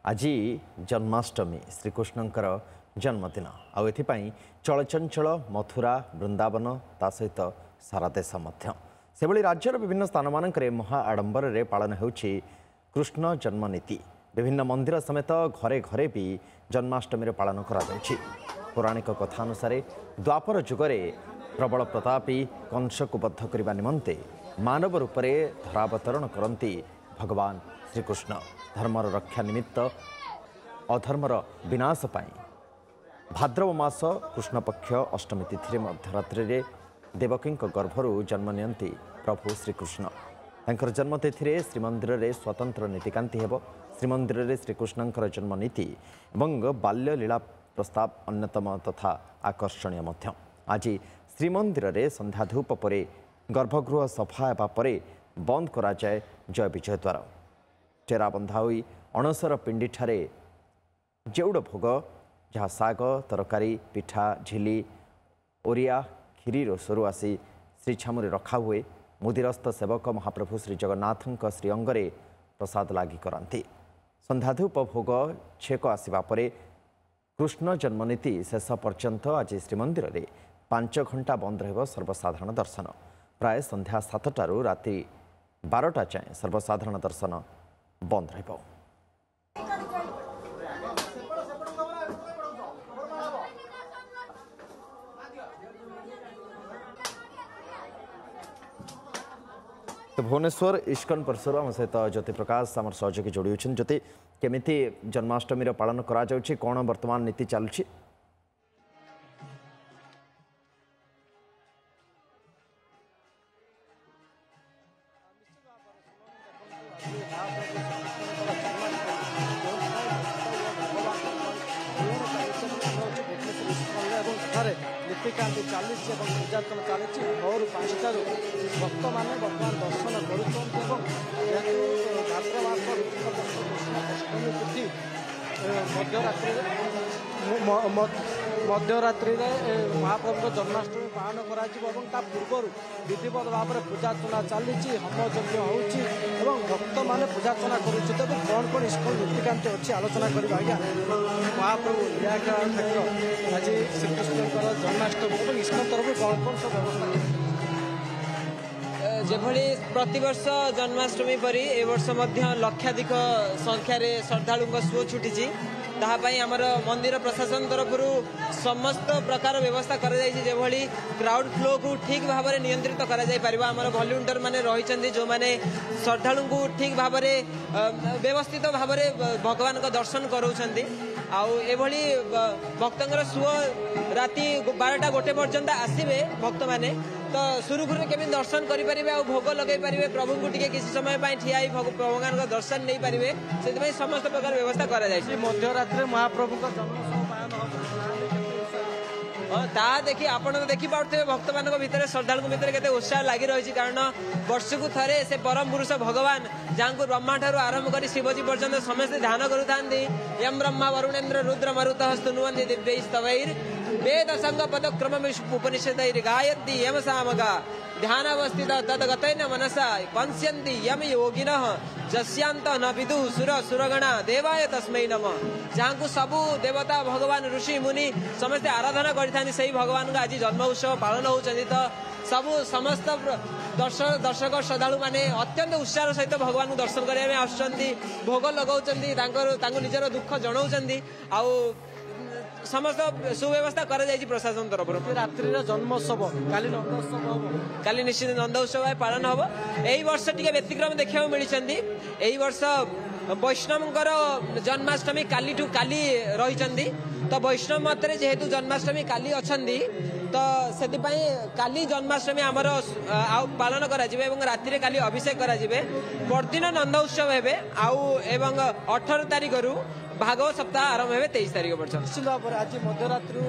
आज जन्माष्टमी श्रीकृष्णंकर जन्मदिन आउ एथिपाई चलचंचल मथुरा वृंदावन ता सहित सारा देश से राज्यर विभिन्न स्थान मानक महा आडंबर रे पालन होउछि कृष्ण जन्मनीति। विभिन्न मंदिर समेत घरे घरे भी जन्माष्टमी पालन करा जाउछि। पौराणिक कथा अनुसार द्वापर जुगरे प्रबल प्रतापी कंस को बद्ध करने निमंते मानव रूप से धरावतरण करती भगवान श्रीकृष्ण। धर्मर रक्षा निमित्त अधर्मर विनाश पाई भाद्रव मास कृष्णपक्ष अष्टमी तिथि मध्यरात्रि रे देवकी गर्भरू जन्म नियंती प्रभु श्रीकृष्ण। तांकर जन्मतिथि श्रीमंदिर रे स्वतंत्र नीतिकांति हेब। श्रीमंदिर रे श्रीकृष्णंकर जन्मनीति एवं बाल्य लीला प्रस्ताव अन्यतम तथा आकर्षणीय मध्य। आज श्रीमंदिर रे संध्या धूप परे गर्भगृह सफा हेबा परे बंद करा जाए जय विजय द्वार। टेरा बंधा होई अणसर पिंडी ठारे जेउड़ भोग जहाँ साग तरकारी पिठा झिली ओरिया खीरी रोसरू आसी श्री छामुरे रखा हुए। मुदिरस्त सेवक महाप्रभु श्री जगन्नाथ श्री अंगरे प्रसाद लागी करांती। संध्याधूप भोग छेक आसवा परे कृष्ण जन्मनीति शेष पर्यंत आज श्रीमंदिर रे 5 घंटा बंद रहिब सर्वसाधारण दर्शन। प्राय संध्या 7टारू राति 12टा जाए सर्वसाधारण दर्शन बंद रहिब। तो भुवनेश्वर इस्कन परिसर आम सहित ज्योति प्रकाश आम सहयोगी जोड़ी होती। ज्योति केमिति जन्माष्टमी पालन करा जाउछि, कौन वर्तमान नीति चलुछि? नीतिकांति चली पूजार्चन चली भोर 5टार भक्त मैंने बर्तमान दर्शन अष्टमी तिथि मध्यरात्रि महाप्रभु जन्माष्टमी पालन कर पूर्व विधिवत भाव में पूजार्चना चली होमयज्ञ हो भक्त मैंने पूजार्चना कर कौन कौन इस्कन नीतिकांति अच्छी आलोचना करवा। आज्ञा महाप्रभु लीला क्षेत्र आज श्रीकृष्ण जन्माष्टमी और इस्कन तरफ कौन कौन सब व्यवस्था जेभली प्रतिवर्ष जन्माष्टमी परी ए वर्ष मध्य लक्षाधिक संख्यार श्रद्धालुଙ୍କ सुओ छुटी ताहापाई आमर मंदिर प्रशासन तरफ समस्त प्रकार व्यवस्था कर जेभली क्राउड फ्लो को ठीक भाव में नियंत्रित करा जाय परिबा। आमर वॉलंटियर माने रहिचंदी जो माने श्रद्धालु को ठीक भाव में व्यवस्थित भाव में भगवान को दर्शन कराउछंदी। आउ एभली भक्तंकर सुओ राति 12टा 1 पर्यंत आसीबे भक्त माने तो सुरुखुरु केमी दर्शन करि परिबे आ भोग लगे परिबे प्रभु को टिके किसी समय पाई ठियाई भगवान का दर्शन नहीं परिबे से समस्त प्रकार व्यवस्था करा जाय। मध्यरात्रि महाप्रभु का जन्मोत्सव पालन हो ता देखि आपण तो देखि पाउथे भक्त मानक भितर श्रद्धालु भितर केते उत्साह लागि रहिछि। कारण वर्ष को थरे से परम पुरुष भगवान जांको ब्रह्मा ठारू आरंभ करी शिवजी पर्यंत समस्त ध्यान करुथांती। यम ब्रह्मा वरुणेन्द्र रुद्र मरुतः स्तुनुवन्ति दिव्यैस्तवैर् वेद संग पदक्रम उपनिषदैर् गायन्ति यम सामगा ध्यानावस्थित तद्गतेन मनसा पंस्यन्ति यम योगिनः जस्यांत न विदु सुर सुरगणा देवाय तस्मै नमः। जहाँ को सबु देवता भगवान ऋषि मुनि समस्त आराधना करथानी सही भगवान का आज जन्म उत्सव पालन होउछन्ति। तो सबु समस्त दर्शक श्रद्धालु माने अत्यंत उत्साह सहित भगवान को दर्शन करने में आसुछन्ति। भोग लगाउछन्ति तांको निजर दुख जणाउछन्ति। आउ समस्त सुव्यवस्था कर प्रशासन तरफ रात्रि जन्मोत्सव काली निश्चित नंदोत्सव पालन हम। यही वर्ष टी व्यतिक्रम देखा मिली। यही वर्ष वैष्णवंकर जन्माष्टमी काली ठू काली रही। तो वैष्णव मतरे जेहेतु जन्माष्टमी काली अच्छा तो से काली जन्माष्टमी आमर पालन कर राति काली अभिषेक कर परदिन नंदोत्सव हे आउ 18 तारिख रु भागवत सप्ताह आरंभ हे 23 तारिख पर्यंत। निश्चित भाव में आज मध्यरात्रि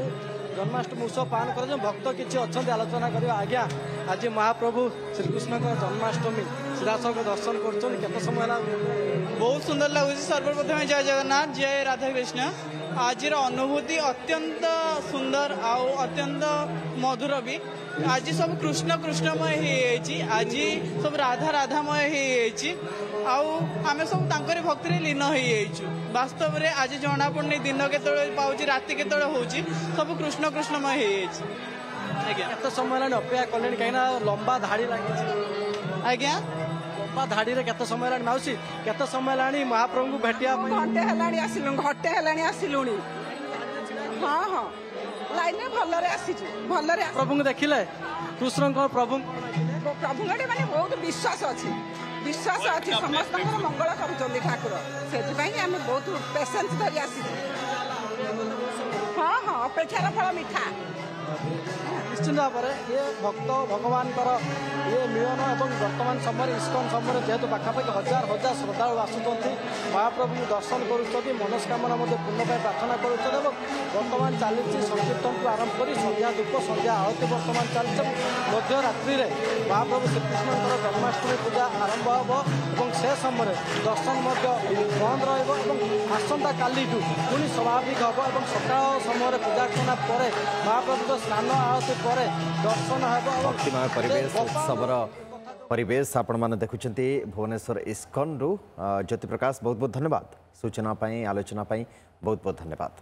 जन्माष्टमी उत्सव पालन कर भक्त किसी अच्छा आलोचना करवा। आज्ञा आज महाप्रभु श्रीकृष्ण जन्माष्टमी सीधासख दर्शन कर समय बहुत सुंदर लगुच। सर्वप्रथम जय जगन्नाथ जय राधाकृष्ण। आज अनुभूति अत्यंत सुंदर आउ अत्यंत मधुर भी। आज सब कृष्ण कृष्णमय हो आज सब राधा राधामय हो आउ आमे सब तांकरी भक्ति लीन हो वास्तव में आज जना पड़नी दिन केतले पाउची राति केतले होउची सब कृष्ण कृष्णमय हो जाइए आज्ञा केते समय हेलाଣି अपेक्षा कलेଣି कहीं लंबा धाड़ी लगी आज्ञा लंबा धाड़ी रे केते समय हेलाଣି माउसी केते समय हेलाଣି महाप्रभु को भेटिया घंटे हेलाणी आसिलु घंटे हेलाणी आसिलुणी हाँ हाँ लाइन भलरे आसीचु भलरे प्रभु को देखिले कृष्ण प्रभु प्रभु माने बहुत विश्वास अच्छी विश्वास अच्छी समस्त मंगल करुँच ठाकुर से आम बहुत पेसेंस धरी आसीचु हाँ हाँ अपेक्षार फल मिठा निश्चित भाव में ये भक्त भगवान ये मिलन और वर्तमान समय इस्कन समय जेहेतु पाखापाखि हजार हजार श्रद्धालु आसुँच महाप्रभु को दर्शन करुँच मनस्कामना पूर्ण प्रार्थना करुँच वर्तमान चली संकीर्तन को आरंभ कर संध्या धूप संध्या आरती वर्तमान चलती मध्य रात्रि महाप्रभु श्रीकृष्ण जन्माष्टमी पूजा आरंभ हो से समय दर्शन बंद रसंता काली पुणी स्वाभाविक हम और सका समय पूजार्चना पर महाप्रभु स्नान आरती पर दर्शन भक्तिमय परिवेश उत्सवर परिवेश आपण मैंने देखुं भुवनेश्वर इस्कन रु ज्योति प्रकाश बहुत बहुत धन्यवाद सूचना आलोचना बहुत बहुत धन्यवाद।